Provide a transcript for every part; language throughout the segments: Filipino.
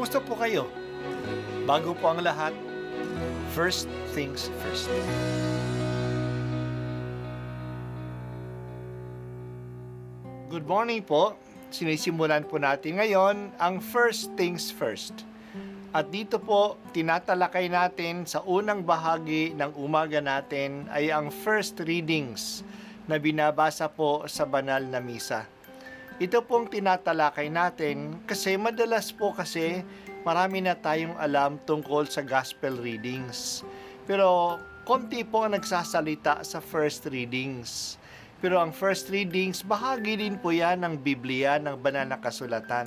Kumusta po kayo? Bago po ang lahat, first things first. Good morning po. Sinisimulan po natin ngayon ang first things first. At dito po, tinatalakay natin sa unang bahagi ng umaga natin ay ang first readings na binabasa po sa banal na misa. Ito pong tinatalakay natin kasi madalas po kasi marami na tayong alam tungkol sa gospel readings. Pero konti po ang nagsasalita sa first readings. Pero ang first readings, bahagi din po yan ng Biblia, ng banal na kasulatan.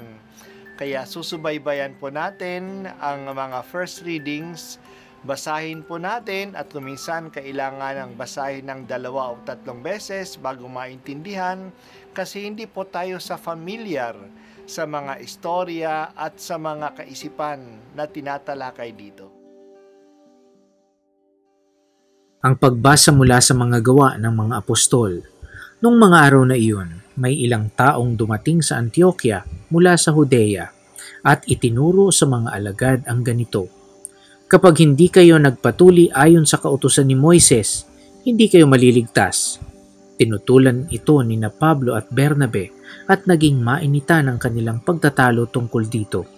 Kaya susubaybayan po natin ang mga first readings, basahin po natin at kuminsan kailangan ng basahin ng 2 o 3 beses bago maintindihan kasi hindi po tayo familiar sa mga istorya at sa mga kaisipan na tinatalakay dito. Ang pagbasa mula sa mga gawa ng mga apostol. Nung mga araw na iyon, may ilang taong dumating sa Antioquia mula sa Judea at itinuro sa mga alagad ang ganito. Kapag hindi kayo nagpatuli ayon sa kautusan ni Moises, hindi kayo maliligtas. Tinutulan ito ni Pablo at Bernabe at naging mainitan ang kanilang pagtatalo tungkol dito.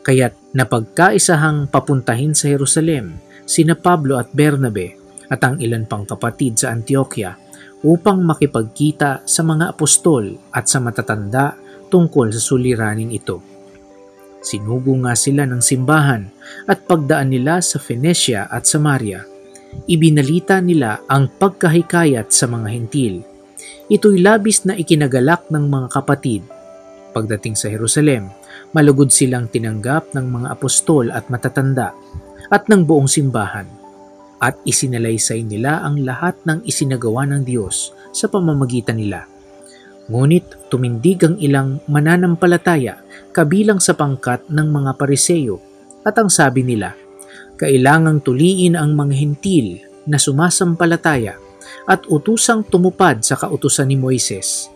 Kaya't napagkaisahang papuntahin sa Jerusalem sina Pablo at Bernabe at ang ilan pang kapatid sa Antioquia upang makipagkita sa mga apostol at sa matatanda tungkol sa suliraning ito. Sinugo nga sila ng simbahan at pagdaan nila sa Phoenicia at Samaria. Ibinalita nila ang pagkahikayat sa mga hentil. Ito'y labis na ikinagalak ng mga kapatid. Pagdating sa Jerusalem, malugod silang tinanggap ng mga apostol at matatanda at ng buong simbahan. At isinalaysay nila ang lahat ng isinagawa ng Diyos sa pamamagitan nila. Ngunit tumindig ang ilang mananampalataya kabilang sa pangkat ng mga Pariseo at ang sabi nila, kailangang tuliin ang mga hentil na sumasampalataya at utusang tumupad sa kautusan ni Moises.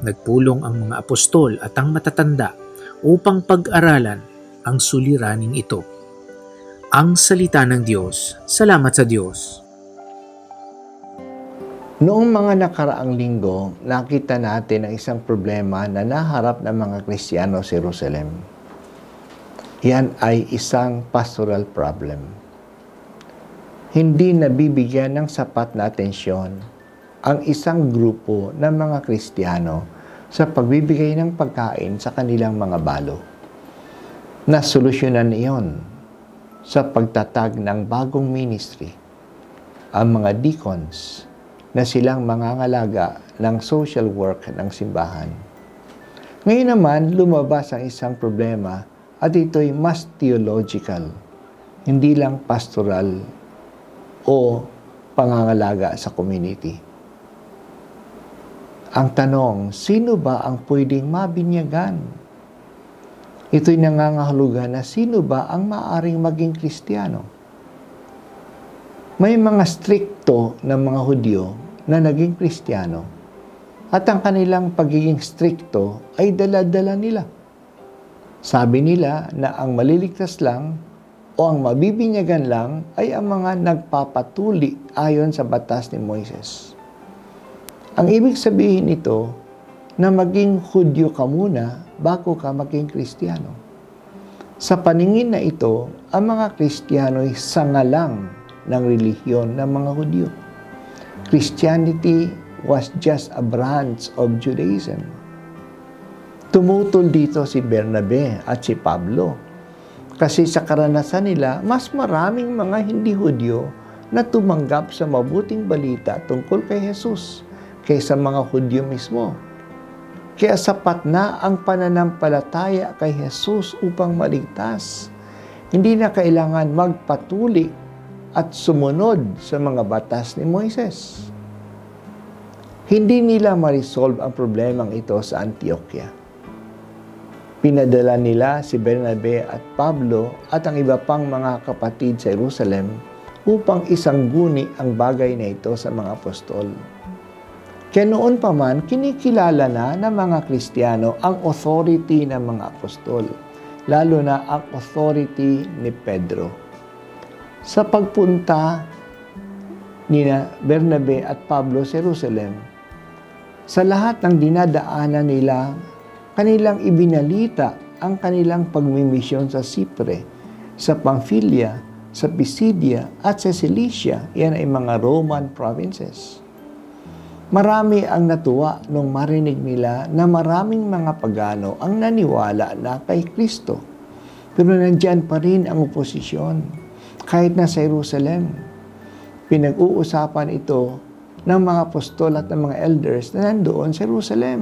Nagpulong ang mga apostol at ang matatanda upang pag-aralan ang suliraning ito. Ang salita ng Diyos. Salamat sa Diyos. Noong mga nakaraang linggo, nakita natin ang isang problema na naharap ng mga Kristiyano sa Jerusalem. Yan ay isang pastoral problem. Hindi nabibigyan ng sapat na atensyon ang isang grupo ng mga Kristiyano sa pagbibigay ng pagkain sa kanilang mga balo. Nasolusyonan iyon sa pagtatag ng bagong ministry, ang mga deacons na silang mangangalaga ng social work ng simbahan. Ngayon naman, lumabas ang isang problema at ito'y mas theological, hindi lang pastoral o pangangalaga sa community. Ang tanong, sino ba ang pwedeng mabinyagan? Ito'y nangangahulugan na sino ba ang maaaring maging Kristiyano? May mga strikto na mga Hudyo na naging Kristiyano at ang kanilang pagiging strikto ay dala-dala nila. Sabi nila na ang maliligtas lang o ang mabibinyagan lang ay ang mga nagpapatuli ayon sa batas ni Moises. Ang ibig sabihin nito na maging Hudyo ka muna bago ka maging Kristiyano. Sa paningin na ito, ang mga Kristiyano ay sangalang ng relihiyon ng mga Hudyo. Christianity was just a branch of Judaism. Tumutol dito si Bernabe at si Pablo. Kasi sa karanasan nila, mas maraming mga hindi Hudyo na tumanggap sa mabuting balita tungkol kay Jesus kaysa mga Hudyo mismo. Kaya sapat na ang pananampalataya kay Jesus upang maligtas. Hindi na kailangan magpatuli at sumunod sa mga batas ni Moises. Hindi nila ma-resolve ang problemang ito sa Antioquia. Pinadala nila si Bernabe at Pablo at ang iba pang mga kapatid sa Jerusalem upang isangguni ang bagay na ito sa mga apostol. Kaya noon pa man, kinikilala na ng mga Kristiyano ang authority ng mga apostol. lalo na ang authority ni Pedro. Sa pagpunta ni Bernabe at Pablo sa Jerusalem, sa lahat ng dinadaanan nila, kanilang ibinalita ang kanilang pagmimisyon sa Sipre, sa Pamphylia, sa Pisidia at sa Cilicia. Yan ay mga Roman provinces. Marami ang natuwa nung marinig nila na maraming mga pagano ang naniwala na kay Kristo. Pero nandyan pa rin ang oposisyon. Kahit na sa Jerusalem, pinag-uusapan ito ng mga apostol at ng mga elders na nandoon sa Jerusalem.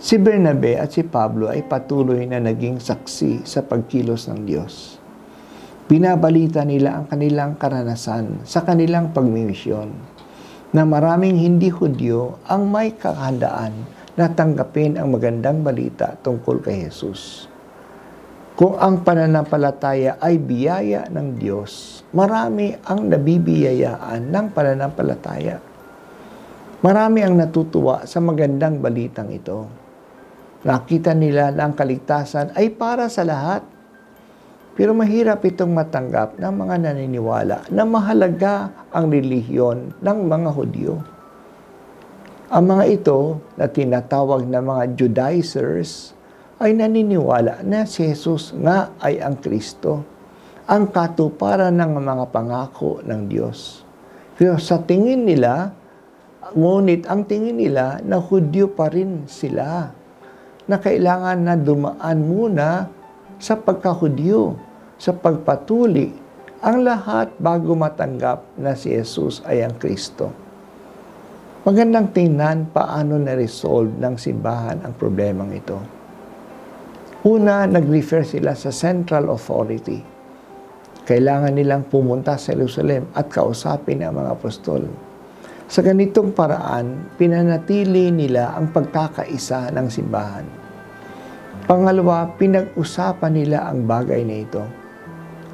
Si Bernabe at si Pablo ay patuloy na naging saksi sa pagkilos ng Diyos. Binabalita nila ang kanilang karanasan sa kanilang pagmimisyon na maraming hindi Hudyo ang may kakahandaan na tanggapin ang magandang balita tungkol kay Jesus. Kung ang pananampalataya ay biyaya ng Diyos, marami ang nabibiyayaan ng pananampalataya. Marami ang natutuwa sa magandang balitang ito. Nakita nila na ang kaligtasan ay para sa lahat. Pero mahirap itong matanggap ng mga naniniwala na mahalaga ang relihiyon ng mga Hudyo. Ang mga ito na tinatawag na mga Judaizers ay naniniwala na si Jesus nga ay ang Kristo, ang katuparan ng mga pangako ng Diyos. Pero sa tingin nila, ngunit ang tingin nila na Hudyo pa rin sila, na kailangan na dumaan muna sa pagka-Hudyo, sa pagpatuli, ang lahat bago matanggap na si Jesus ay ang Kristo. Magandang tingnan paano na-resolve ng simbahan ang problemang ito. Una, nag-refer sila sa central authority. Kailangan nilang pumunta sa Jerusalem at kausapin ang mga apostol. Sa ganitong paraan, pinanatili nila ang pagkakaisa ng simbahan. Pangalawa, pinag-usapan nila ang bagay na ito.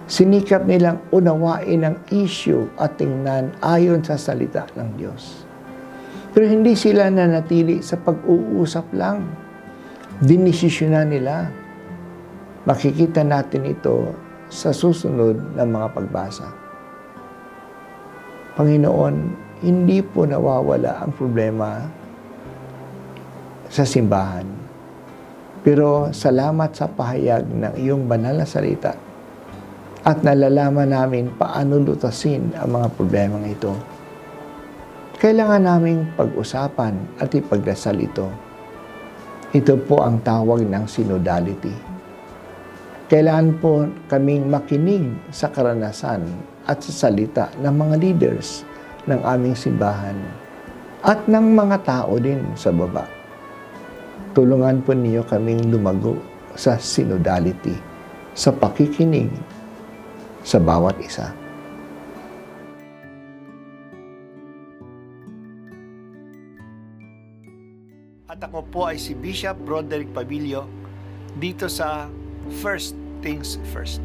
Sinikap nilang unawain ang issue at tingnan ayon sa salita ng Diyos. Pero hindi sila nanatili sa pag-uusap lang. Dinesisyonan nila. Makikita natin ito sa susunod na mga pagbasa. Panginoon, hindi po nawawala ang problema sa simbahan. Pero salamat sa pahayag ng iyong banal na salita at nalalaman namin paano lutasin ang mga problemang ito. Kailangan naming pag-usapan at ipagdasal ito. Ito po ang tawag ng synodality. Kailangan po kaming makinig sa karanasan at sa salita ng mga leaders ng aming simbahan at ng mga tao din sa baba. Tulungan po niyo kaming lumago sa synodality, sa pakikinig sa bawat isa. At ako po ay si Bishop Broderick Pabilio dito sa First Things First.